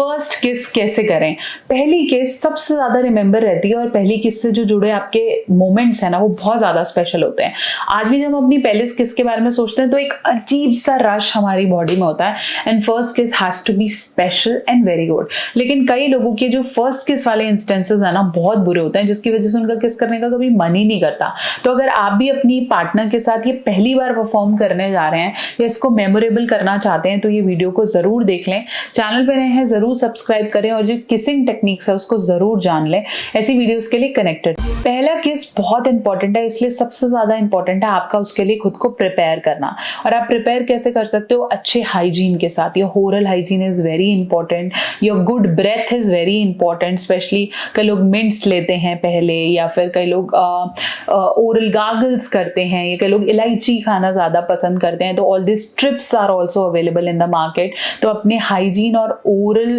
First किस कैसे करें। पहली किस सबसे ज्यादा रिमेंबर रहती है और पहली किस से जो जुड़े आपके मोमेंट्स है ना वो बहुत ज्यादा स्पेशल होते हैं। आज भी जब हम अपनी पहली किस के बारे में सोचते हैं तो एक अजीब सा रश हमारी बॉडी में होता है and first kiss has to be special and very good. लेकिन कई लोगों के जो फर्स्ट किस वाले इंस्टेंसेस है ना बहुत बुरे होते हैं जिसकी वजह से उनका किस करने का कभी मन ही नहीं करता। तो अगर आप भी अपनी पार्टनर के साथ ये पहली बार परफॉर्म करने जा रहे हैं या इसको मेमोरेबल करना चाहते हैं तो ये वीडियो को जरूर देख लें। चैनल पे नए हैं जरूर सब्सक्राइब करें और जो किसिंग टेक्निक्स है उसको जरूर जान लें। ऐसी वीडियोस के लिए कनेक्टेड। पहला किस बहुत इंपॉर्टेंट है इसलिए सबसे ज्यादा इंपॉर्टेंट है आपका उसके लिए खुद को प्रिपेयर करना। और आप प्रिपेयर कैसे कर सकते हो? अच्छे हाइजीन के साथ। Your oral hygiene is very important, your good breath is very important. Specially कई लोग मिंट्स लेते हैं पहले या फिर कई लोग ओरल गागल्स करते हैं या कई लोग इलायची खाना ज्यादा पसंद करते हैं। तो all this trips are also available in the market. तो अपने हाइजीन और ओरल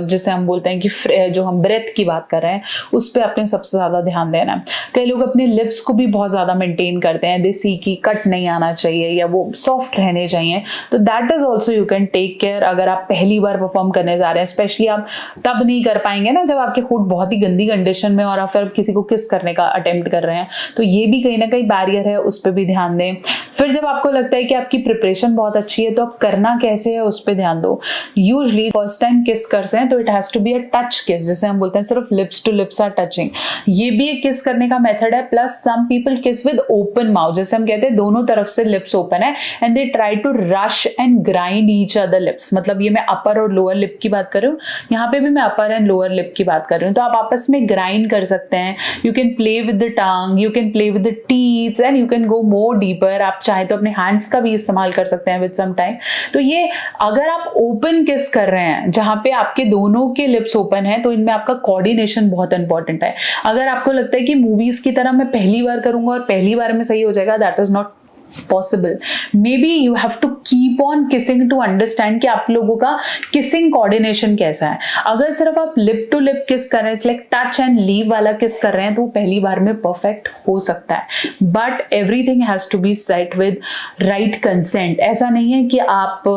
जैसे हम बोलते हैं कि जो हम ब्रेथ की बात कर रहे हैं उस पर अपने सबसे ज्यादा ध्यान देना है। कई लोग अपने लिप्स को भी बहुत ज्यादा मेंटेन करते हैं, देसी की कट नहीं आना चाहिए या वो सॉफ्ट रहने चाहिए। तो that is also you can take care अगर आप पहली बार परफॉर्म करने जा रहे हैं। स्पेशली आप तब नहीं कर पाएंगे ना जब आपके होंठ बहुत ही गंदी कंडीशन में और आप फिर किसी को किस करने का अटेम्प्ट कर रहे हैं। तो ये भी कहीं ना कहीं बैरियर है, उस पर भी ध्यान दें। फिर जब आपको लगता है कि आपकी प्रिपरेशन बहुत अच्छी है तो आप करना कैसे है उस पर ध्यान दो। यूजली फर्स्ट टाइम किस करते हैं तो it has to be a touch kiss, जैसे हम बोलते हैं सिर्फ lips to lips are touching. ये भी एक किस करने का मेथड है। Plus some people kiss with open mouth, जैसे हम कहते हैं दोनों तरफ से लिप्स ओपन है and they try to rush and grind each other lips. मतलब ये मैं अपर और लोअर लिप की बात कर रही हूँ, यहाँ पे भी मैं अपर एंड लोअर लिप की बात कर रही हूँ। तो आप आपस में ग्राइंड कर सकते हैं। You can play with the tongue, you can play with the teeth and you can go more deeper. आप चाहे तो अपने हैंड्स का भी इस्तेमाल कर सकते हैं विद सम टाइम। तो ये अगर आप ओपन किस कर रहे हैं जहां पे आपके दोनों के लिप्स ओपन है तो इनमें आपका कोऑर्डिनेशन बहुत इंपॉर्टेंट है। अगर आपको लगता है कि मूवीज की तरह मैं पहली बार करूंगा और पहली बार में सही हो जाएगा, that is not possible. Maybe you have to keep on kissing to understand कि आप लोगों का kissing coordination कैसा है। अगर सिर्फ आप lip to lip kiss कर रहे हैं, like touch and leave वाला kiss कर रहे हैं तो वो पहली बार में perfect हो सकता है। But everything has to be set with right consent. ऐसा नहीं है कि आप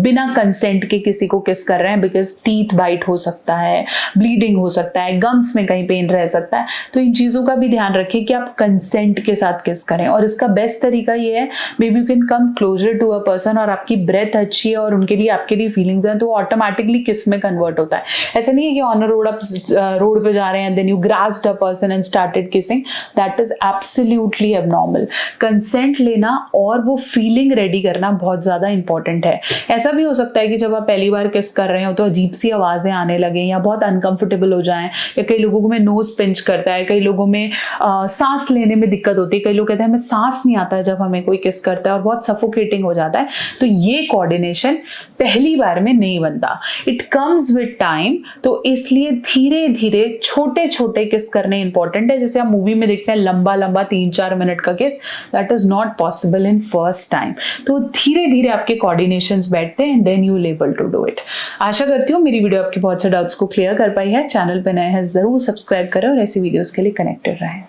बिना consent के किसी को kiss कर रहे हैं because teeth bite हो सकता है, bleeding हो सकता है, gums में कहीं पेन रह सकता है। तो इन चीजों का भी ध्यान रखें कि आप consent के साथ kiss करें। और इसका बेस्ट तरीका ये may be you can come closer to a person और आपकी ब्रेथ अच्छी है और उनके लिए आपके लिए फीलिंग्स हैं तो ऑटोमेटिकली किस में कन्वर्ट होता है। ऐसा नहीं है कि ऑन रोड आप रोड पे जा रहे हैं then you grasped a person and started kissing, that is absolutely abnormal. Consent लेना और वो फीलिंग रेडी करना बहुत ज्यादा इंपॉर्टेंट है। ऐसा भी हो सकता है कि जब आप पहली बार किस कर रहे हो तो अजीब सी आवाजें आने लगे या बहुत अनकंफर्टेबल हो जाएं या कई लोगों में नोज पिंच करता है, कई लोगों में सांस लेने में दिक्कत होती है, कई लोग कहते हैं हमें सांस नहीं आता जब हमें कोई किस करता है और बहुत सफोकेटिंग हो जाता है। तो ये कोऑर्डिनेशन पहली बार में नहीं बनता, इट कम्स विद टाइम। तो इसलिए धीरे धीरे छोटे छोटे किस करने इंपॉर्टेंट है। जैसे आप मूवी में देखते हैं लंबा लंबा 3-4 मिनट का kiss, that is not possible in first time. तो धीरे धीरे आपके कोऑर्डिनेशंस बैठते हैं and then you will able to do it. आशा करती हूँ मेरी वीडियो आपके बहुत से डाउट्स को क्लियर कर पाई है। चैनल पे नए हैं जरूर सब्सक्राइब करें और ऐसी वीडियोस के लिए कनेक्टेड रहें।